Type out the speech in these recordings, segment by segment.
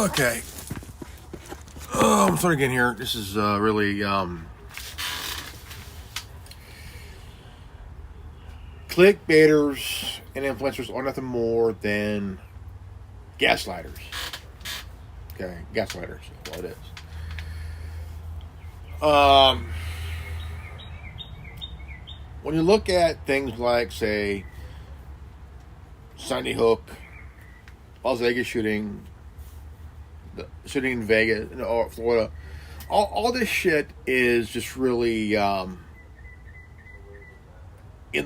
Okay. I'm starting again here. This is really clickbaiters and influencers are nothing more than gaslighters. Okay, gaslighters. That's all it is. When you look at things like, say, Sandy Hook, Las Vegas shooting, the shooting in Vegas, or Florida, all this shit is just really, though 2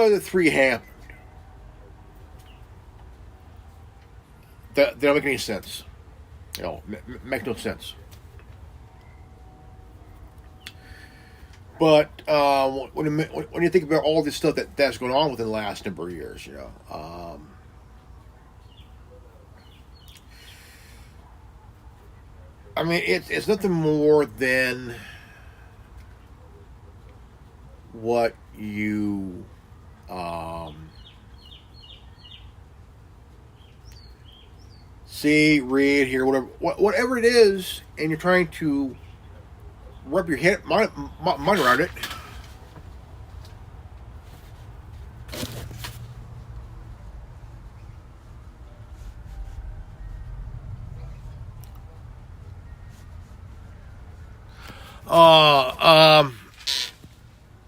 out of the 3 happened, they don't make any sense. Make no sense. But when you think about all this stuff that's going on within the last number of years, I mean, it's nothing more than what you see, read, hear, whatever it is, and you're trying to wrap your mind around it.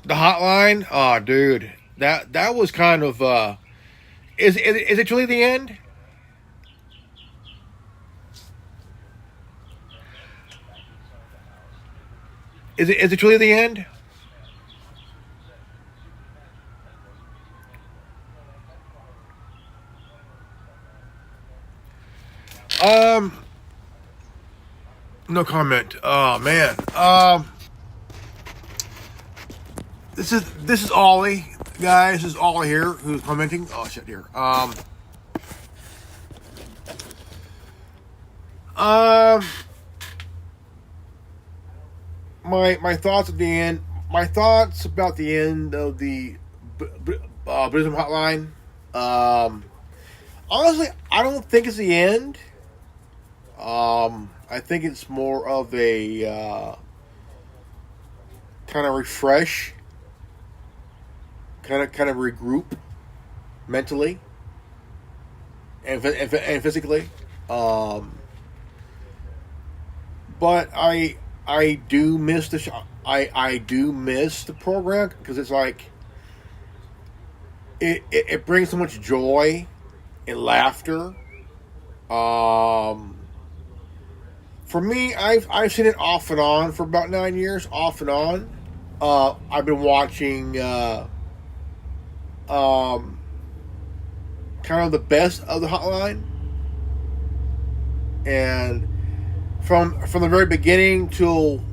The hotline. Oh, dude, that was kind of. Is it truly the end? Is it truly the end? No comment. Oh man. This is Ollie, guys. This is Ollie here who's commenting. Oh shit, here. My thoughts at the end. My thoughts about the end of the Buddhism hotline. Honestly, I don't think it's the end. I think it's more of a kind of refresh, kind of regroup mentally and physically. But I do miss the I do miss the program because it's like it brings so much joy and laughter. For me, I've seen it off and on for about 9 years, off and on. I've been watching kind of the best of the hotline, and from the very beginning till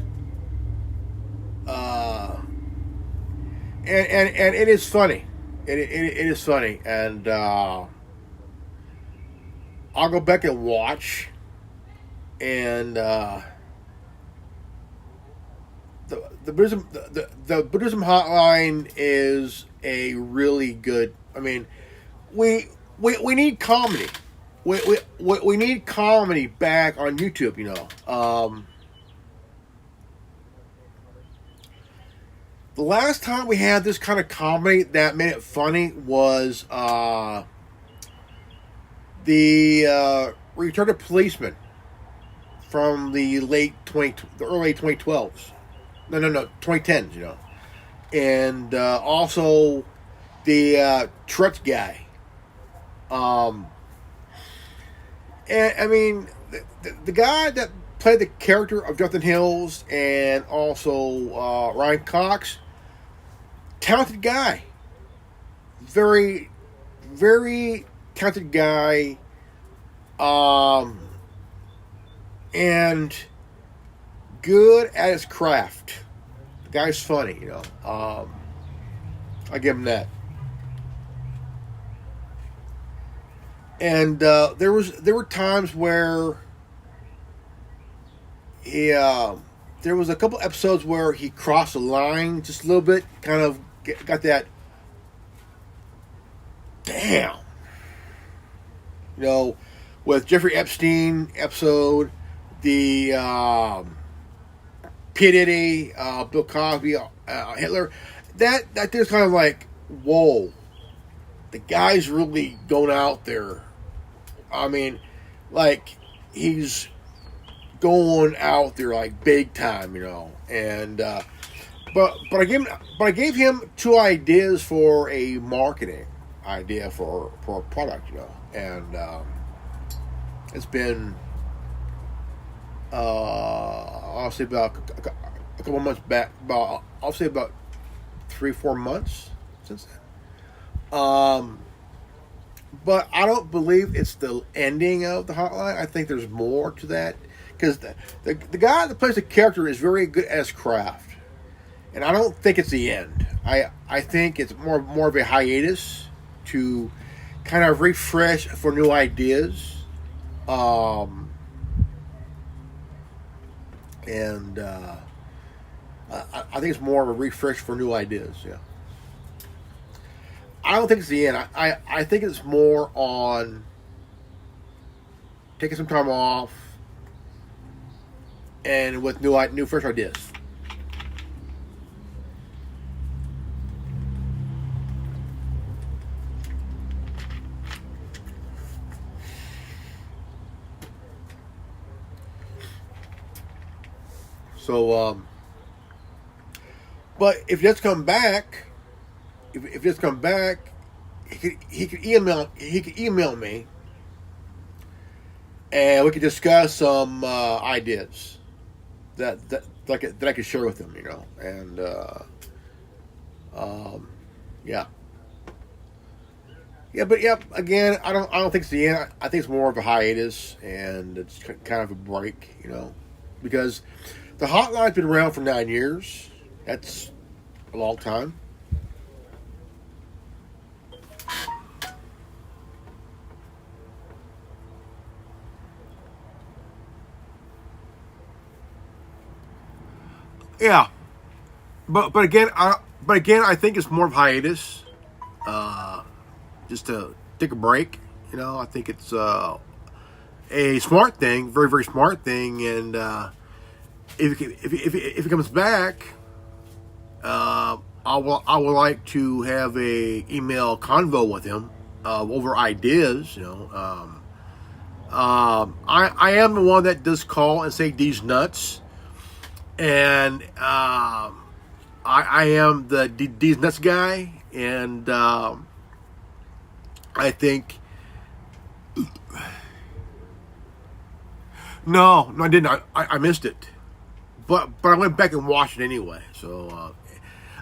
and it is funny. It is funny, and I'll go back and watch. And the Buddhism the Buddhism hotline is a really good. I mean, we need comedy. We need comedy back on YouTube. The last time we had this kind of comedy that made it funny was the Retarded Policeman from the early 2012s. No, 2010s, And also the Tourette's guy. And I mean, the guy that played the character of Jonathan Hills and also Ryan Cox, talented guy. Very, very talented guy. And good at his craft. The guy's funny, I give him that. And there were times where there was a couple episodes where he crossed the line just a little bit, kind of got that. Damn. with Jeffrey Epstein episode, the P. Diddy, Bill Cosby, Hitler. That there's kind of like, whoa, the guy's really going out there. I mean, like, he's going out there like big time, And but I gave him 2 ideas for a marketing idea for a product, And it's been I'll say about a couple months back. I'll say about 3-4 months since then. But I don't believe it's the ending of the hotline. I think there's more to that, because the guy that plays the character is very good at his craft, and I don't think it's the end. I think it's more of a hiatus to kind of refresh for new ideas, and I think it's more of a refresh for new ideas. Yeah. I don't think it's the end. I think it's more on taking some time off and with new fresh ideas. So, but if he does come back. If this come back, he could email me, and we could discuss some ideas that I could share with him, and yeah, but again, I don't think it's the end. I think it's more of a hiatus, and it's kind of a break, because the hotline's been around for 9 years. That's a long time. Yeah, but again, I think it's more of hiatus, just to take a break. I think it's a smart thing, very very smart thing, and if it comes back, I would like to have a email convo with him over ideas. I am the one that does call and say these nuts. And I am the these nuts guy, and I think no, I didn't. I missed it, but I went back and watched it anyway. So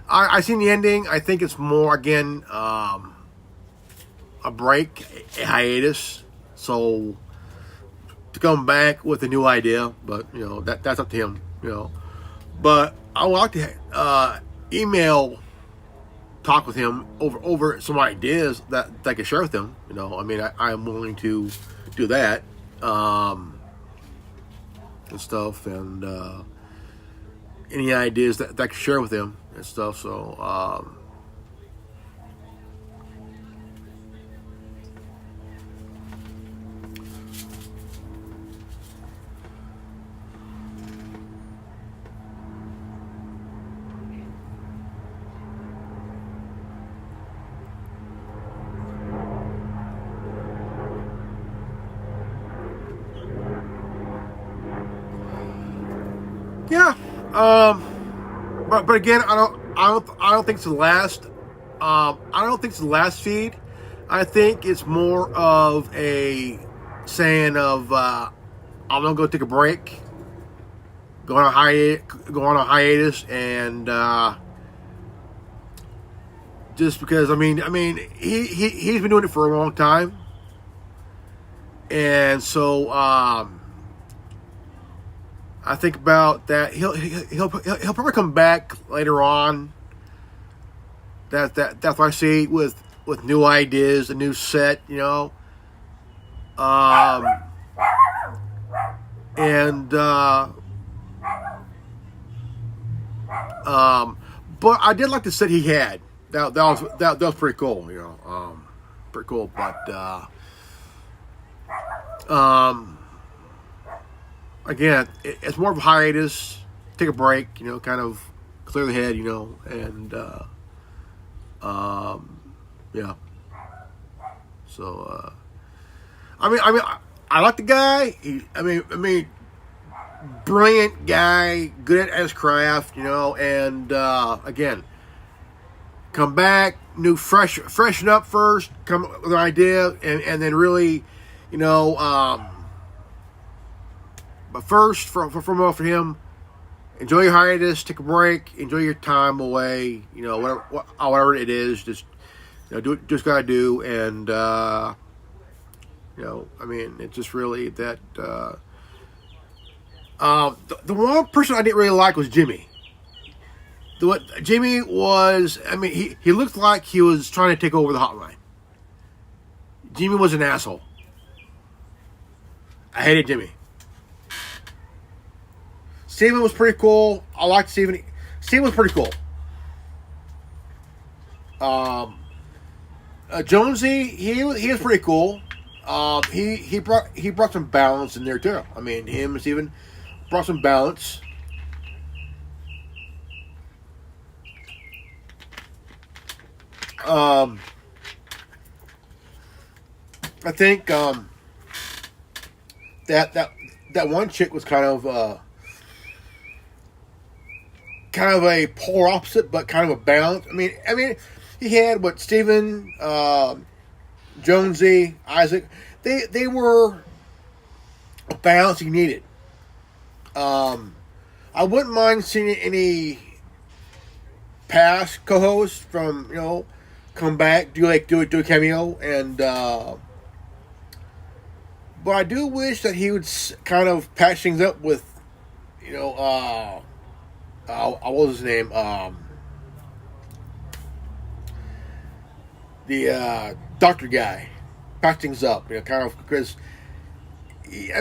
I seen the ending. I think it's more again a break, a hiatus. So to come back with a new idea, but that's up to him. But I would like to email talk with him over some ideas that I can share with him. I'm willing to do that and stuff, and any ideas that I can share with him and stuff. So yeah, but again, I don't think it's the last. I don't think it's the last feed. I think it's more of a saying of I'm gonna go take a break, go on a hiatus, and just because he's been doing it for a long time, and so I think about that. He'll probably come back later on. That's what I see with new ideas, a new set, and but I did like the set he had. That was pretty cool, pretty cool. But Um, again, it's more of a hiatus. Take a break, kind of clear the head, and yeah. So, I like the guy. Brilliant guy, good at his craft, and again, come back, freshen up first, come up with an idea, and then really, but first, for him, enjoy your hiatus, take a break, enjoy your time away, whatever it is, just, do what just gotta do, and, it's just really that, the one person I didn't really like was Jimmy. Jimmy was, he looked like he was trying to take over the hotline. Jimmy was an asshole. I hated Jimmy. Steven was pretty cool. I liked Steven. Steven was pretty cool. Jonesy, he was pretty cool. He brought some balance in there too. Him and Steven brought some balance. I think that one chick was kind of a polar opposite, but kind of a balance. He had what Steven, Jonesy, Isaac. They were a balance he needed. I wouldn't mind seeing any past co-hosts from come back, do a cameo, and but I do wish that he would kind of patch things up with what was his name, the doctor guy, patch things up, kind of, because you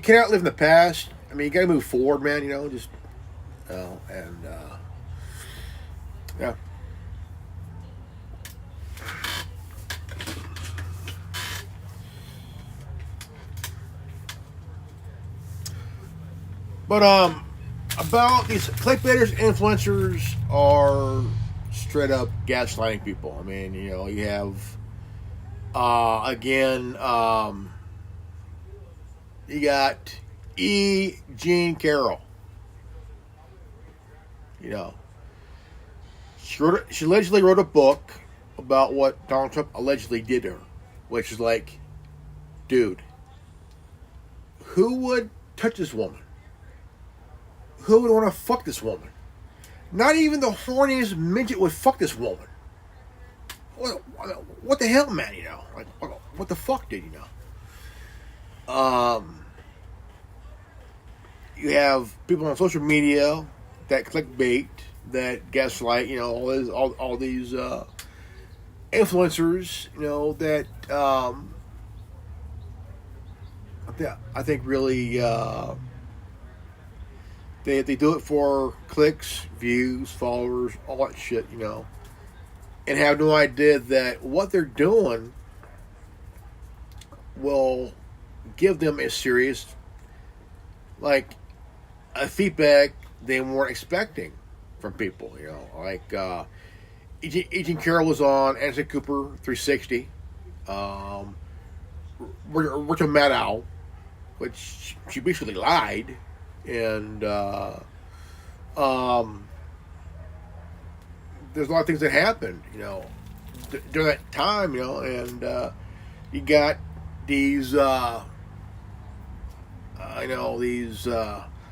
cannot live in the past. You got to move forward, man. Just and yeah. But about these clickbaiters, influencers are straight up gaslighting people. You have again, you got Jean Carroll. She allegedly wrote a book about what Donald Trump allegedly did to her, which is like, dude, who would touch this woman? Who would want to fuck this woman? Not even the horniest midget would fuck this woman. What the hell, man? What the fuck, dude? You have people on social media that clickbait, that gaslight, all these influencers, that I think really they do it for clicks, views, followers, all that shit, and have no idea that what they're doing will give them a serious, a feedback they weren't expecting from people, Agent Carroll was on Anderson Cooper 360, Rachel Maddow, which she basically lied, and there's a lot of things that happened, during that time, and you got these,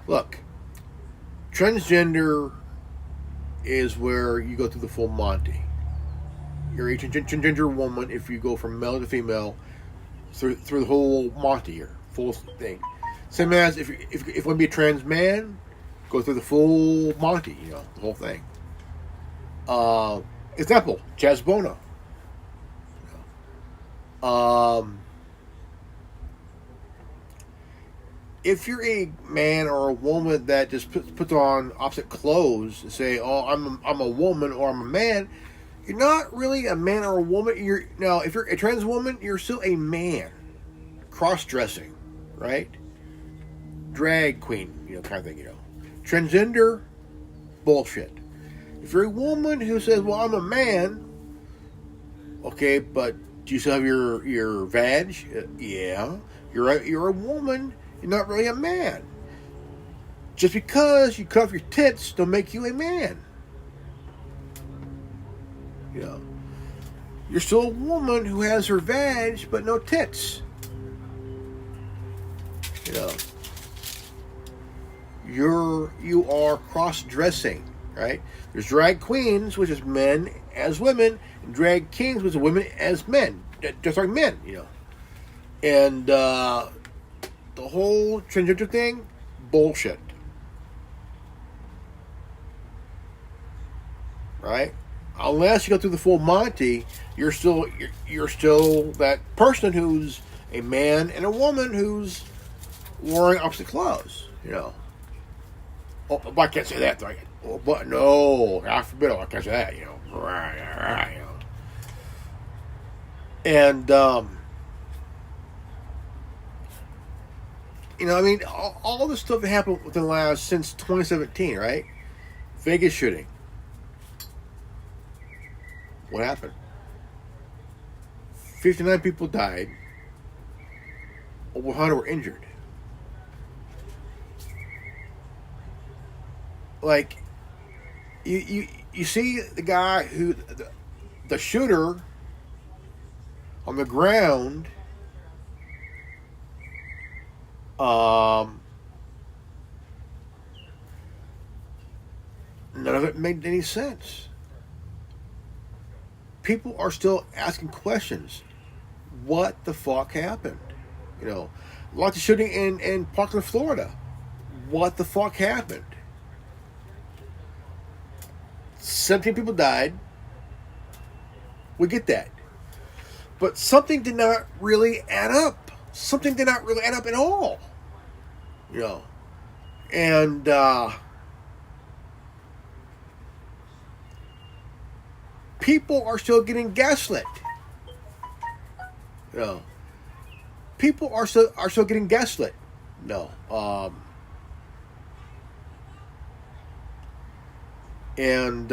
look, transgender is where you go through the full Monty. You're a transgender woman if you go from male to female through the whole Monty here, full thing. Same as if you want to be a trans man, go through the full Monty, the whole thing. Example, Chaz Bono. If you're a man or a woman that just puts on opposite clothes and say, "Oh, I'm a woman" or "I'm a man," you're not really a man or a woman. If you're a trans woman, you're still a man. cross-dressing, right? Drag queen, kind of thing, Transgender, bullshit. If you're a woman who says, well, I'm a man, okay, but do you still have your vag? Yeah. You're a woman, you're not really a man. Just because you cut off your tits don't make you a man. You're still a woman who has her vag but no tits. You are cross-dressing, right? There's drag queens, which is men as women, and drag kings, which is women as men, just like men, And the whole transgender thing, bullshit, right? Unless you go through the full Monty, you're still that person who's a man and a woman who's wearing opposite clothes, Oh, but I can't say that. Oh, but no, I forbid. I can't say that. And I mean, all this stuff that happened within the last since 2017, right? Vegas shooting. What happened? 59 people died. Over 100 were injured. Like, you see the guy who, the shooter on the ground, none of it made any sense. People are still asking questions. What the fuck happened? Like the shooting in Parkland, Florida. What the fuck happened? 17 people died. We get that. But something did not really add up. Something did not really add up at all. And people are still getting gaslit. People are still getting gaslit. And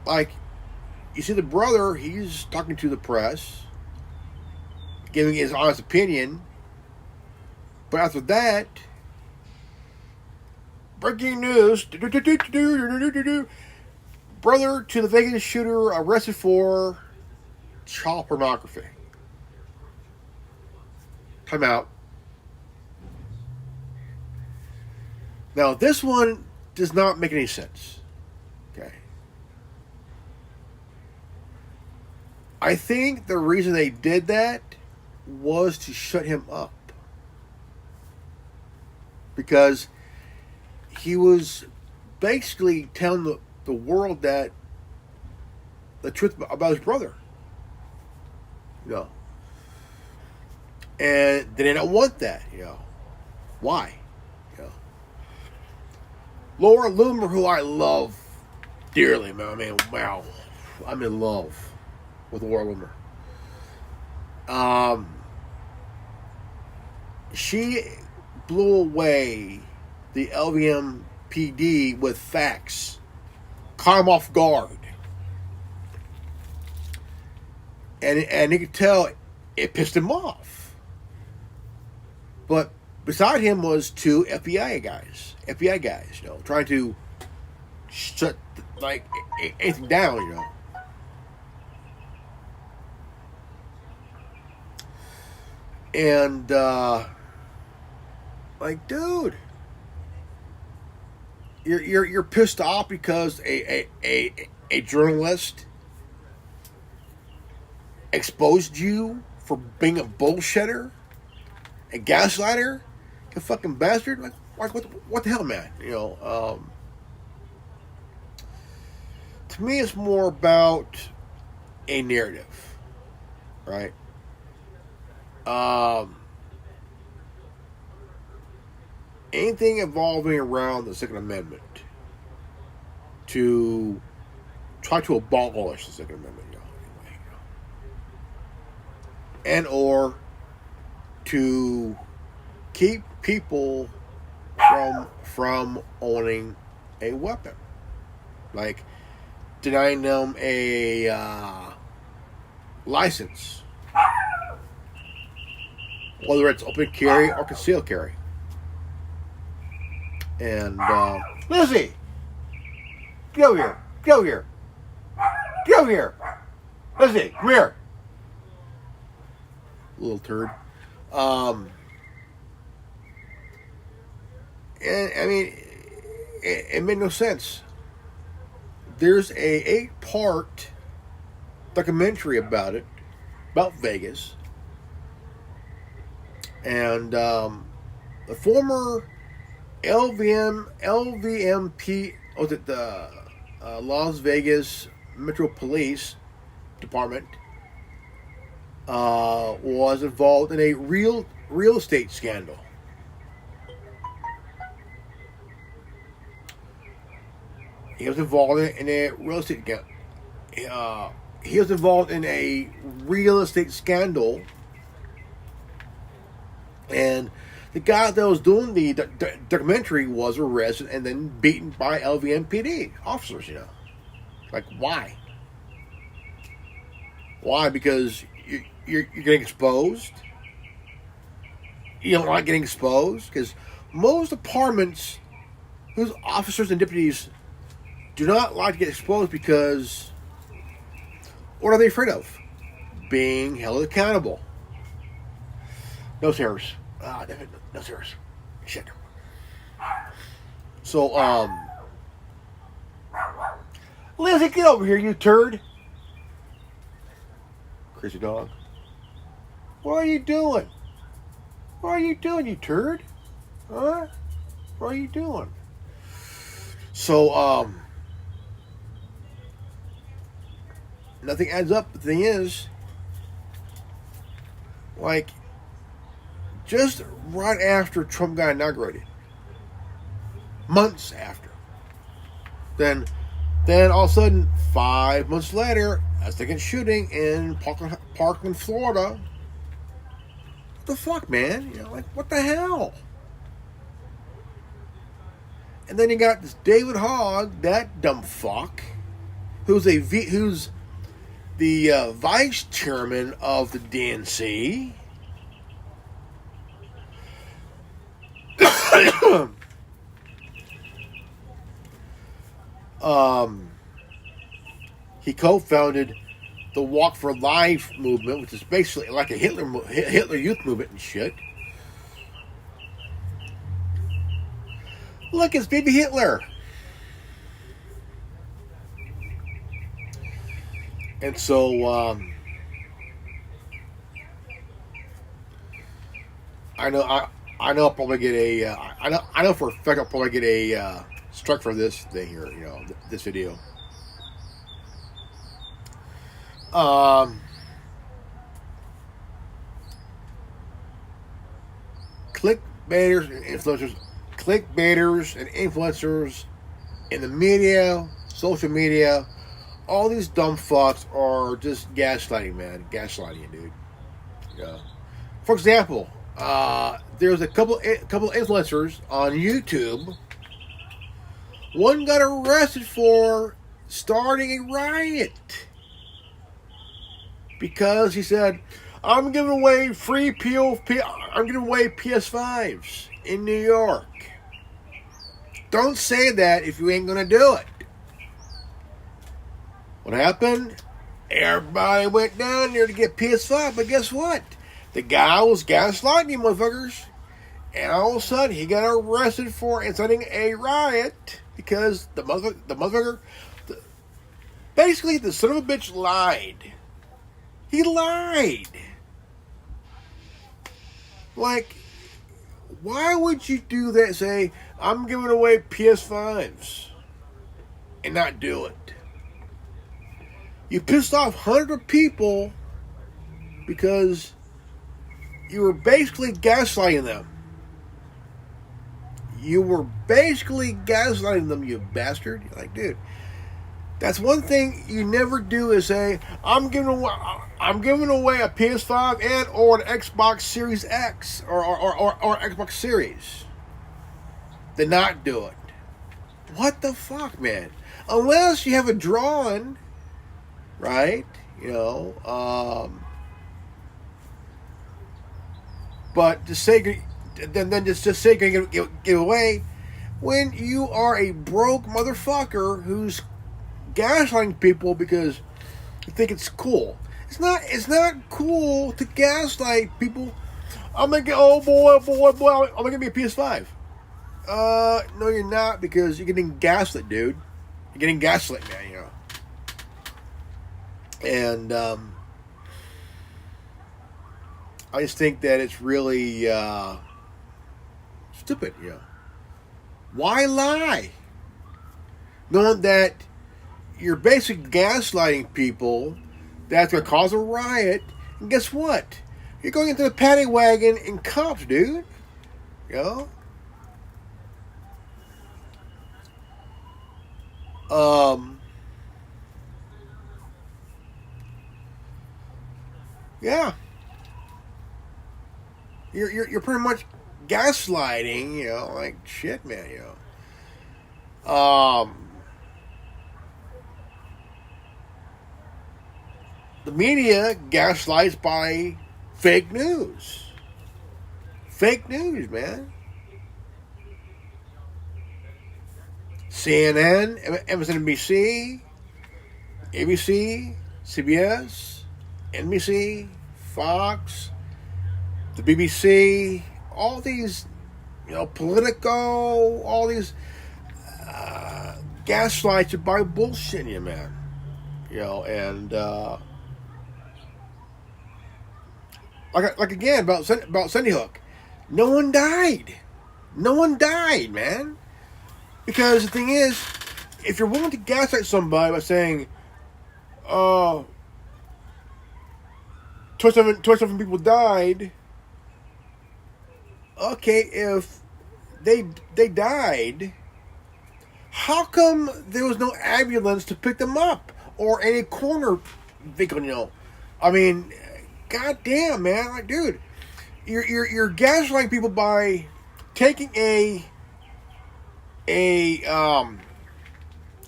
like, you see the brother, he's talking to the press, giving his honest opinion. But after that, breaking news, brother to the Vegas shooter arrested for child pornography. Time out. Now, this one does not make any sense. Okay. I think the reason they did that was to shut him up. Because he was basically telling the world that the truth about his brother. And they didn't want that, Why? Laura Loomer, who I love dearly, man. I mean, wow. I'm in love with Laura Loomer. She blew away the LVMPD with facts. Caught him off guard. And you could tell it pissed him off. But beside him was two FBI guys, trying to shut anything down, And dude, you're pissed off because a journalist exposed you for being a bullshitter, a gaslighter, a fucking bastard. What the hell, man? To me, it's more about a narrative, right? Anything involving around the Second Amendment to try to abolish the Second Amendment, anyway, and or to keep people from owning a weapon, like denying them a license, whether it's open carry or concealed carry. And Lizzie, get over here, get over here, get over here, Lizzie, come here, little turd. And I mean, it made no sense. There's a 8-part documentary about it, about Vegas, and the former LVMP, was it the Las Vegas Metro Police Department, was involved in a real estate scandal. He was involved in a real estate. He was involved in a real estate scandal, and the guy that was doing the documentary was arrested and then beaten by LVMPD officers. Like why? Why? Because you're getting exposed. You don't like getting exposed because most departments, whose officers and deputies do not like to get exposed because what are they afraid of? Being held accountable. No serious. No serious. Shit. So, Lizzie, get over here, you turd. Crazy dog. What are you doing? What are you doing, you turd? Huh? What are you doing? So, nothing adds up. The thing is, like, just right after Trump got inaugurated, months after, then all of a sudden, 5 months later, a second shooting in Parkland, Florida. What the fuck, man? Like, what the hell? And then you got this David Hogg, that dumb fuck, who's the vice chairman of the DNC. He co-founded the Walk for Life movement, which is basically like a Hitler Youth movement and shit. Look, it's baby Hitler. And so, I know I'll probably get I know for a fact I'll probably get a strike for this thing here, this video. Clickbaiters and influencers in the media, social media, all these dumb fucks are just gaslighting, man. Gaslighting, dude. Yeah. For example, there's a couple influencers on YouTube. One got arrested for starting a riot because he said, I'm giving away I'm giving away PS5s in New York. Don't say that if you ain't gonna do it. What happened? Everybody went down there to get PS5, but guess what? The guy was gaslighting you motherfuckers, and all of a sudden he got arrested for inciting a riot because the motherfucker, basically the son of a bitch lied. He lied. Like, why would you do that? Say, I'm giving away PS5s and not do it. You pissed off hundreds of people because you were basically gaslighting them. You were basically gaslighting them, you bastard. You're like, dude, That's one thing you never do is say, I'm giving away a PS5 and or an Xbox Series X or Xbox Series. Did not do it. What the fuck, man? Unless you have a drawing, right? You know, but just say, then just say you're gonna give away when you are a broke motherfucker who's gaslighting people because you think it's cool. It's not cool to gaslight people. I'm gonna get I'm gonna give me a PS5. No, you're not, because you're getting gaslit, dude. You're getting gaslit, man. You know. And I just think that it's really stupid. You know. Why lie? Knowing that you're basically gaslighting people, that's going to cause a riot. And guess what? You're going into the paddy wagon and cops, dude. You know? Yeah. You're pretty much gaslighting, you know, like shit, man, you know. The media gaslights by fake news. Fake news, man. CNN, MSNBC, ABC, CBS, NBC, Fox, the BBC, all these, you know, Politico, all these gaslights are by bullshit, you man. You know, and like again about Sandy Hook, no one died. No one died, man. Because the thing is, if you're willing to gaslight somebody by saying, 27 people died, okay, if they died, how come there was no ambulance to pick them up or any corner vehicle? You know, I mean, goddamn, man, like, dude, you're gaslighting people by taking a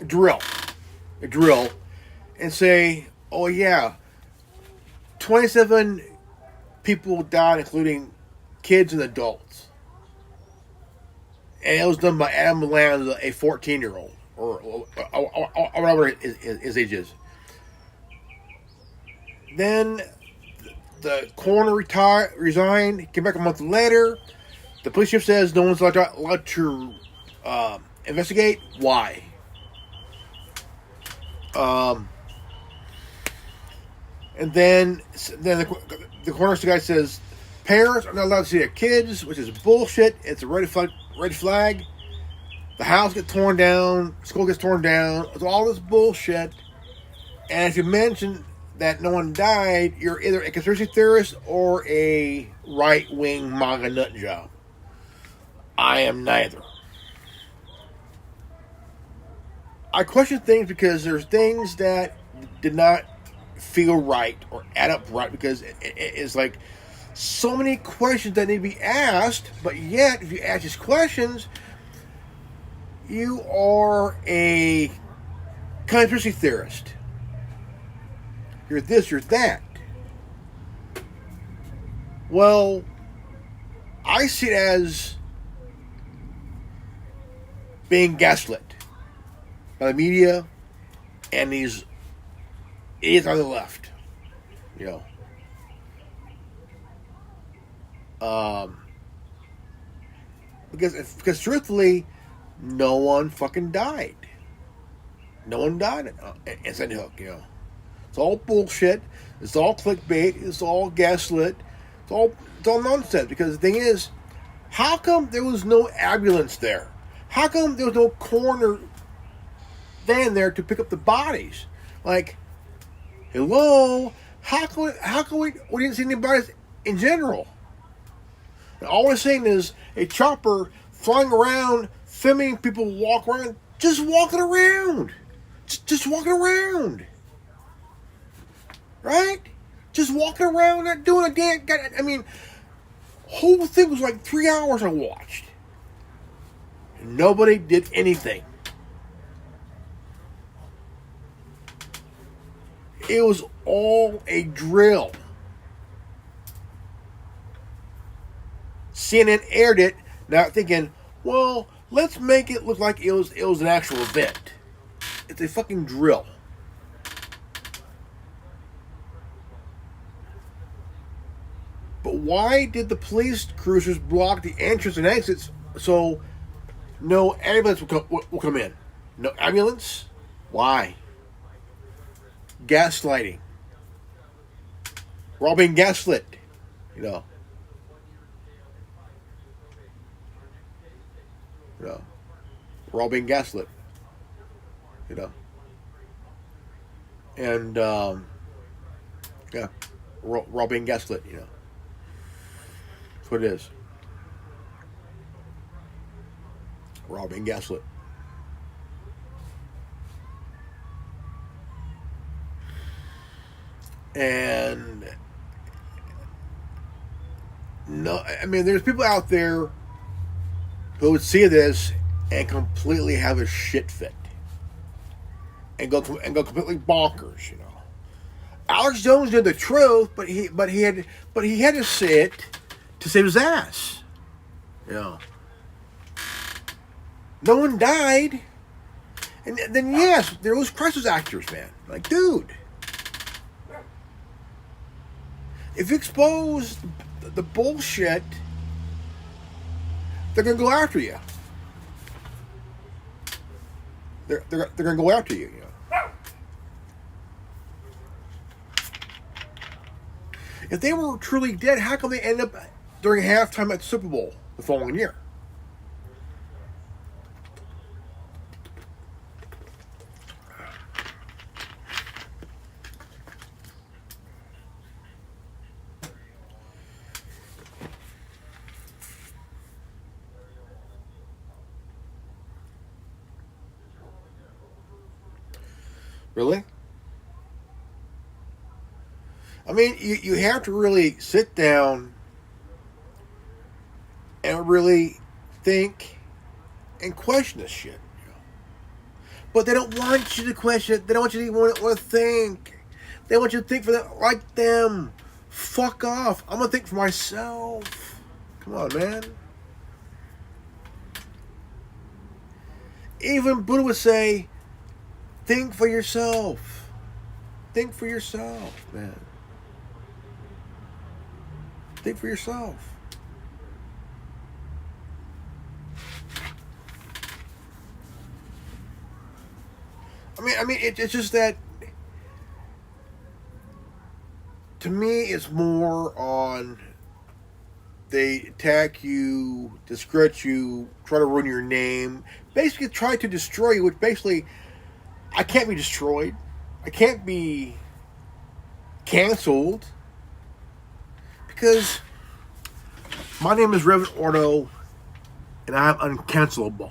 drill, and say, oh yeah, 27 people died, including kids and adults. And it was done by Adam Milan, a 14-year-old, or whatever his age is. Then the coroner resigned, came back a month later. The police chief says no one's allowed to investigate. Why? And then the coroner guy says parents are not allowed to see their kids, which is bullshit. It's a red flag. The house gets torn down. School gets torn down. It's all this bullshit. And if you mention that no one died, you're either a conspiracy theorist or a right-wing MAGA nut job. I am neither. I question things because there's things that did not feel right or add up right, because it's like so many questions that need to be asked, but yet if you ask these questions, you are a conspiracy theorist. You're this, you're that. Well, I see it as being gaslit by the media and these idiots on the left, you know. Because truthfully, no one fucking died. No one died in Sandy Hook, you know. It's all bullshit. It's all clickbait. It's all gaslit. It's all nonsense. Because the thing is, how come there was no ambulance there? How come there was no coroner van there to pick up the bodies? Like, hello? How come we didn't see any bodies in general? And all we're saying is a chopper flying around, filming people walk around, just walking around. just walking around, right? Just walking around, not doing a damn. I mean, whole thing was like 3 hours I watched. And nobody did anything. It was all a drill. CNN aired it, not thinking, well, let's make it look like it was an actual event. It's a fucking drill. But why did the police cruisers block the entrance and exits so no ambulance will come in? No ambulance? Why? Gaslighting. We're all being gaslit, you know. You know. We're all being gaslit, you know. And yeah, we're all being gaslit, you know. That's what it is. We're all being gaslit. And no, I mean, there's people out there who would see this and completely have a shit fit and go completely bonkers, you know. Alex Jones knew the truth, but he had to say it to save his ass, you know. No one died, and then yes, there was crisis actors, man. Like, dude, if you expose the bullshit, they're gonna go after you. They're gonna go after you, you know. If they were truly dead, how come they end up during halftime at the Super Bowl the following year? Really? I mean, you have to really sit down and really think and question this shit. You know? But they don't want you to question it. They don't want you to even want to think. They want you to think for them like them. Fuck off. I'm going to think for myself. Come on, man. Even Buddha would say, think for yourself. Think for yourself, man. Think for yourself. I mean, it's just that. To me, it's more on they attack you, discredit you, try to ruin your name, basically try to destroy you. Which basically, I can't be destroyed. I can't be canceled. Because my name is Reverend Ordo, and I'm uncancelable.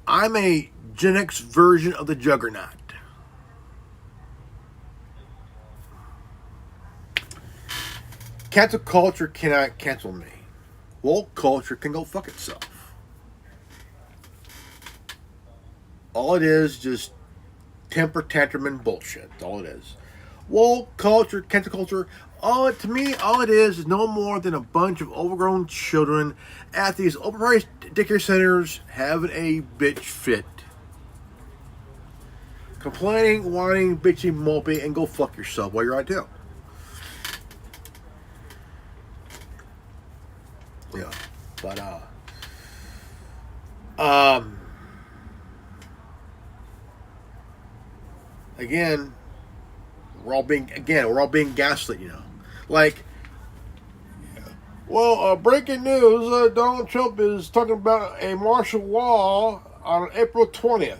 I'm a Gen X version of the Juggernaut. Cancel culture cannot cancel me. Woke culture can go fuck itself. All it is just temper tantrum and bullshit. That's all it is. Woke culture, cancel culture, to me, all it is no more than a bunch of overgrown children at these overpriced daycare centers having a bitch fit. Complaining, whining, bitching, moping, and go fuck yourself while you're out there. Yeah, but again, we're all being gaslit, you know. Like, well, breaking news: Donald Trump is talking about a martial law on April 20th.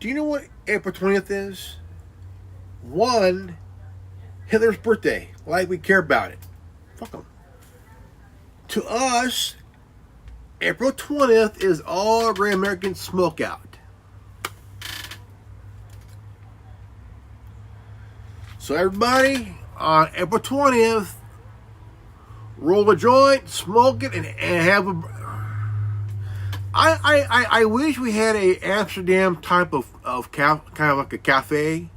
Do you know what April 20th is? one Hitler's birthday, like we care about it. Fuck them. To us, April 20th is all Great American Smokeout. So everybody, on April 20th, roll a joint, smoke it, and have a... I wish we had a Amsterdam type of kind of like a cafe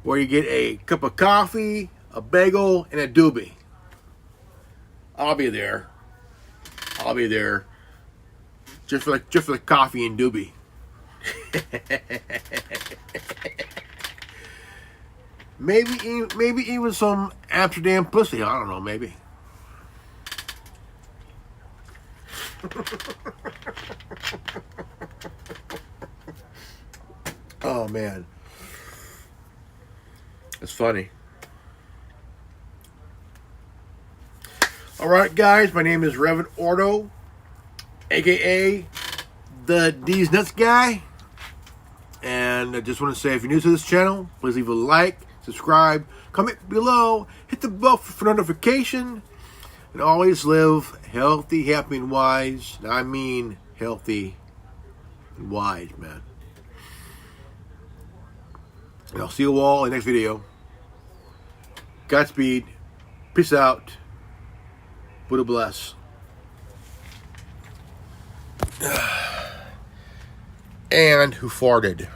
where you get a cup of coffee, a bagel, and a doobie. I'll be there. Just for the coffee and doobie. maybe even some Amsterdam pussy. I don't know. Maybe. Oh man, it's funny. All right, guys, my name is Reverend Ordo, aka the D's Nuts Guy, and I just want to say, if you're new to this channel, please leave a like, subscribe, comment below, hit the bell for notification, and always live healthy, happy, and wise. And I mean healthy and wise, man. And I'll see you all in the next video. Godspeed. Peace out. Buddha bless. And who farted?